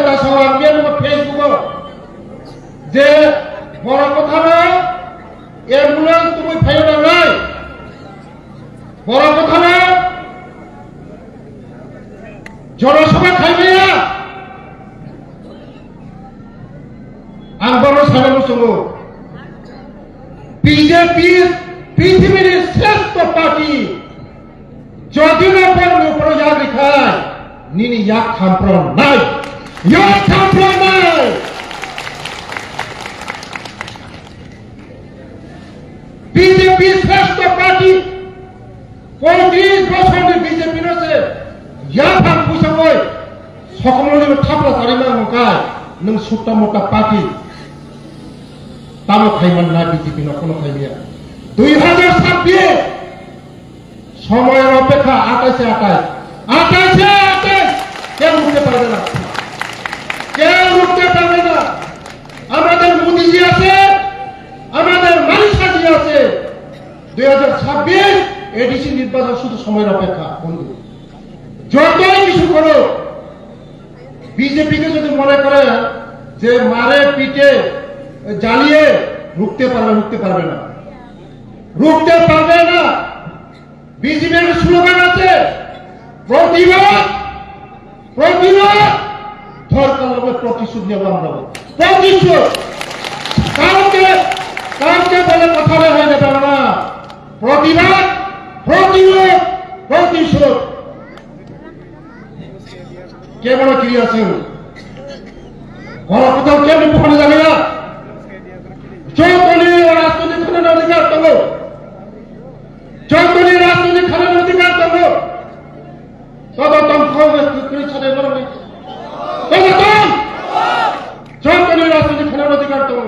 কথা সব আমি ফেসবুক যে বড় কথা না অ্যাম্বুলেন্স তুমি ফাইও না নাই বড় কথা না জনসভা খাইবে না আং বড় সাধারণ সঙ্গ বিজেপি পৃথিবীর শ্রেষ্ঠ পার্টি যদি না পড়লো প্রজাগ রেখায় নিনি ইয়াক খামপ্রণ নাই ইয়াক খামপ্রণ নাই বিজেপি শ্রেষ্ঠ পার্টি 35 বছরের বিজেপি নছে ইয়াক খাম পুষাবই সকলনি থাপলা তারিমা নকায় নং সুট্টা মোটা পার্টি তামো খাইমান না বিজেপি ন কোনো খাইবিয়া 2026 সময়ের অপেক্ষা 28 কেউ রুখতে পারবে না কেউ রুখতে পারবে না আমাদের মোদীজি আছে আমাদের মানিসাজি আছে 2026 এডিসি নির্বাচন শুধু সময়ের অপেক্ষা বন্ধু যতই কিছু করো বিজেপিকে যদি মনে করে যে মারে পিটে জ্বালিয়ে রুখতে পারবে না বিজেপির স্লোগান আছে প্রতিবাদ দরকার হবে প্রতিশোধ নেব আমরা প্রতিশোধ কাউকে বলে কথা হয়ে যাবে না প্রতিবাদ প্রতিশোধ কে বড় কি আছে বড় কোথাও কে বিপক্ষে যাবে না যতনি রাজনৈতিক খানের অধিকার দেবো যতনি রাজনৈতিক খানের অধিকার দেবো তদতম ছাড়ে বলবে তদতম যতনি রাজনৈতিক খানের অধিকার দেবো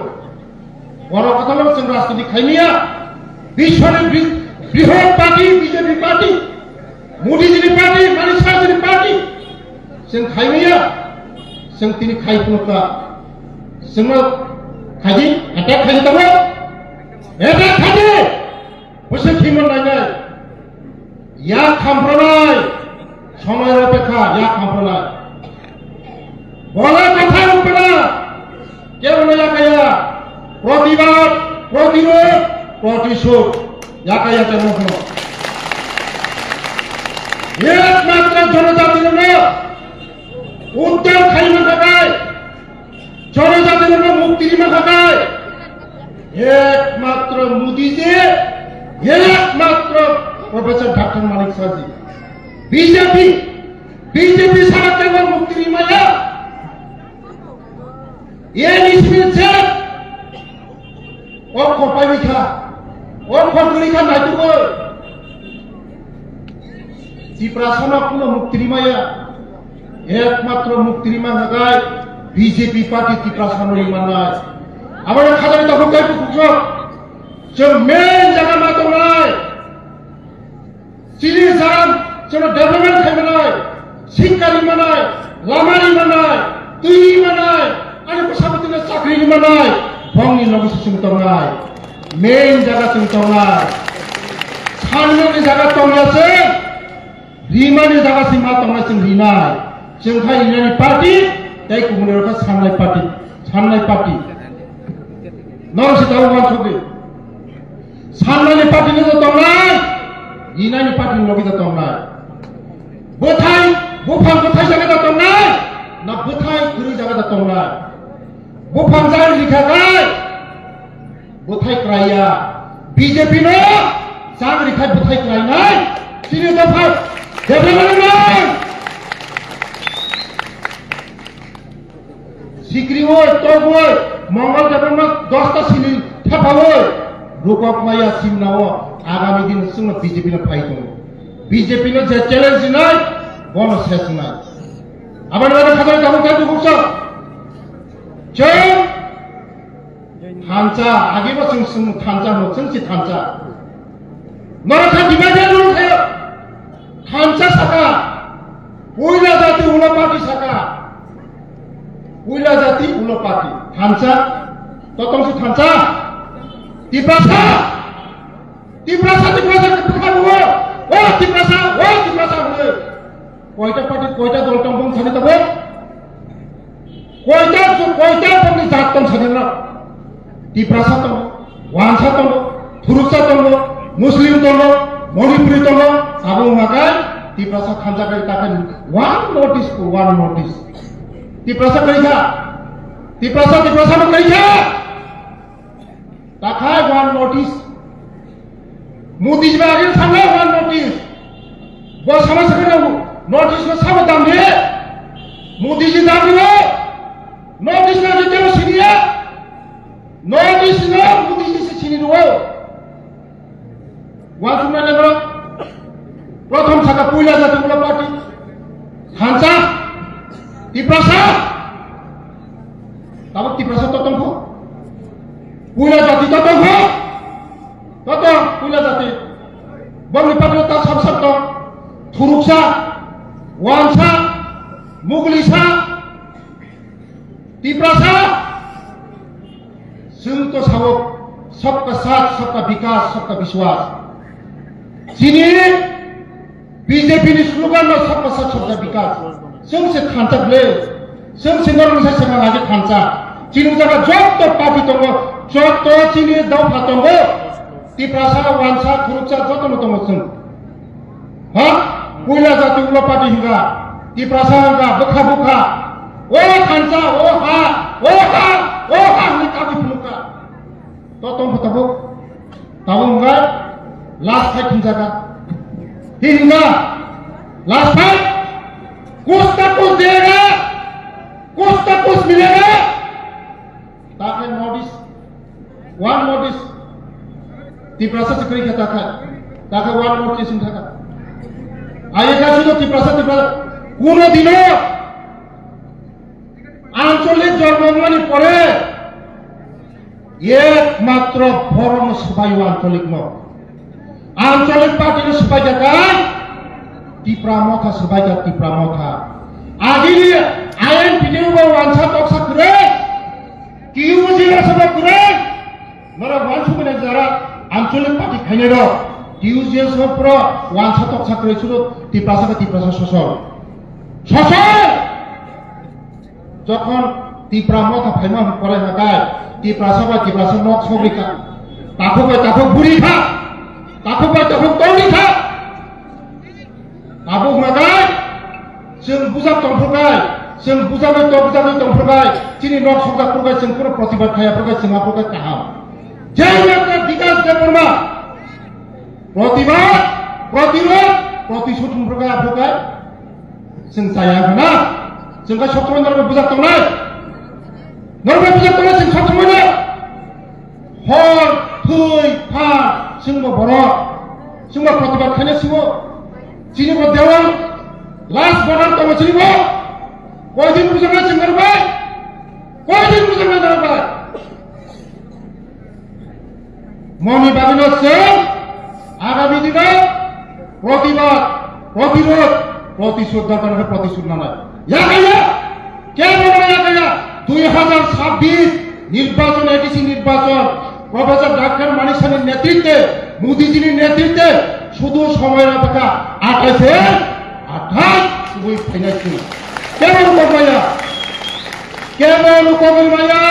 বড় কথা বলছেন রাজনৈতিক খাইনিয়া বিশ্বের বৃহৎ পার্টি বিজেপি পার্টি মোদীজির পার্টি মানিক সাহাজির পার্টি जों खायनिया जों तिनि खायफुनका जों खायदि एटा खायदि तब एटा खायदि बसे खिमन नायनाय या खामफ्रनाय समयर अपेक्षा या खामफ्रनाय बला कथा रुपना केवल या काया प्रतिबाद प्रतिरोध प्रतिशोध या काया तेमन एकमात्र जनजातिर न উত্তর খাইমা থাকায় জনজাতির মুক্তিমা থাকায় একমাত্র মোদীজি একমাত্র প্রফেসর ডক্টর মানিক সাহাজি বিজেপি ছাড়া কেবল মুক্তিমায়া এ নিষ্পিছে ও কপাই মিখা ও ফটলিখা নাইতুব চিপ্রাসনা কোনো মুক্তিমায়া একমাত্র মুক্তিমা থাকায় বিজেপি পার্টি ত্রিপ্রাসানি মানায় আবার খাজানি তখন গাইব খুঁজো যে মেন জায়গা না তো নাই চিলি জাম যেন ডেভেলপমেন্ট খাইবে নাই শিক্ষারি মানায় লামারি মানায় তুই মানায় আর প্রশাসনিক চাকরি মানায় ভঙ্গি নবসি চিন্তা নাই মেন জায়গা চিন্তা নাই সামনে জায়গা তঙ্গে আছে রিমানি জায়গা সীমা তঙ্গে চিন রিনায় जोंखा इनानी पार्टी ताई कुमुनेरखा साननाय पार्टी नरसे दाउ मानसोदे साननाय पार्टी ने तंनाय इनानी पार्टी लगे तंनाय बोथाय जागा तंनाय ना बोथाय गुरि जागा तंनाय बोफां जाय लिखाय बोथाय क्राया बीजेपी नो जाग लिखाय बोथाय क्रायनाय सिनि दफा डेभेलपमेन्ट सिक्री मंगल देवन 10टा सिली थापा रूपक माया सिमना आगामी दिन जों बीजेपी फाइ दो बीजेपी जे चैलेंज नाय बन शेष नाय आबाद खाजानि दाबो काय बुकस जों थांचा आगेबो जों थांचा हो जोंसि थांचा नरखा डिभाइडेड रुल थायो थांचा साका उइला जाति उला पार्टी साका उइला जाति उला पार्टी थांचा ततंसि थांचा तिप्रासा पखाबो ओ तिप्रासा हले कयटा पार्टी कयटा दल तंबं थानि तब koita pemni jatton sadena Tiprasa tono Wansa tono Thuruksa tono Muslim tono Manipuri tono sabung makai Tiprasa khanja kai takan one notice Tiprasa mo kaisa takai one notice Modi ji agin sanga one notice bo samaj sakena notice ma sab dam de Modi ji dam de notice na jete mo sinia notice na Modi ji se sini ro wa tunna le bro prothom thaka puila jati bula party khansa Tiprasa tabuk Tiprasa totong ho puila jati totong ho totong puila jati bangni patrota sab to Thuruksa Wansa Muglisa Tiprasa संतो सावो सबका साथ सबका विकास सबका विश्वास चीनी BJP ने slogan में सबका साथ सबका विकास संसे खांचा ले संसे नरम से संग आगे खांचा चीनी जगह जोत तो पार्टी तो जोत तो चीनी दाव फातोंगो Tiprasa Wansa Thuruksa जोत तो संग हाँ पुला जाति उला पार्टी हिंगा Tiprasa हिंगा बुखा ओ खांचा ओ हा निकाबी फुलुका तो तुम बताओ ताऊंगा लास्ट फाइट हिंगा हिंगा लास्ट फाइट कुछ तक कुछ देगा कुछ तक कुछ मिलेगा ताकि one notice Tiprasa चक्री क्या ताकि one notice हिंगा आये क्या सुनो Tiprasa कुनो दिनो आंचलिक जन्मनि परे एकमात्र फोरम सभाय आंचलिक पार्टी सभाय जाकाय Tipramoka सभाय जा Tipramoka आदिनि आयन पिदेउबो वानसा तक्सा करे किउजिरा सभा करे मरा वानसु बने जरा आंचलिक पार्टी खाइने र किउजिरा सभा प्र वानसा तक्सा करे सुरो Tiprasa ससल যখন Tipramoka ফাইমা করে নাগায় Tiprasa নক সবরিকা তাকো বুড়ি খা তাকো তৌরি খা তাবো নাগায় जों बुजाब दंफोरगाय जों बुजाबै दंफोरगाय चिनि नक सब्दाफोरगाय जों कोनो प्रतिबाद खायाफोरगाय जोंहाफोरगाय काहाम जेब्लाबो विकास देबरमा प्रतिबाद प्रतिरोध प्रतिशोधफोरगाय आफोरगाय जों जायागोना जोंगा सबसमाय नरबे बुजाब दंनाय जों सबसमायनो हर थै फा जोंबो बर' जोंबो प्रतिबाद खायनो सिबो चिनिबो देवां लास्ट बर्डर तो मछलीबो कोई दिन बुझाना चिंगरबाय मौनी बाबिनो से आगामी दिने प्रतिबाद प्रतिरोध प्रतिशोध दरकार प्रतिशोध नानाय याकाया क्या बोला याकाया 2026 निर्वाचन एडिसी निर्वाचन प्रोफेसर डॉक्टर मानिक साहनि नेतृत्वे मोदी जी नेतृत्वे शुद्ध समय अपेक्षा 28 वही फाइनेंस केवल रुको माया